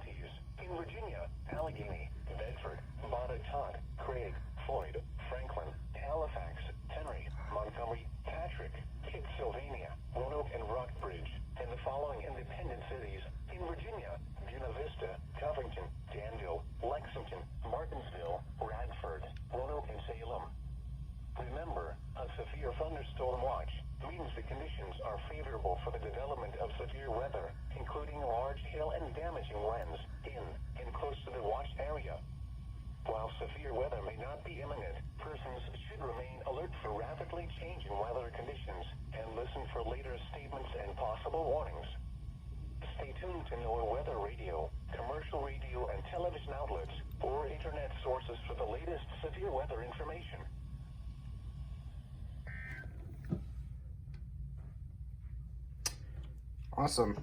counties. In Virginia, Allegheny, Bedford, Botetourt, Craig, Floyd, Franklin, Halifax, Henry, Montgomery, Patrick, Pittsylvania, Roanoke, and Rockbridge, and the following independent cities. In Virginia, Buena Vista, Covington, Danville, Lexington, Martinsville, Radford, Roanoke, and Salem. Remember, a severe thunderstorm watch means the conditions are favorable for the development of severe weather, including large hail and damaging winds in and close to the watched area. While severe weather may not be imminent, persons should remain alert for rapidly changing weather conditions and listen for later statements and possible warnings. Stay tuned to NOAA Weather Radio, commercial radio and television outlets, or internet sources for the latest severe weather information. Awesome.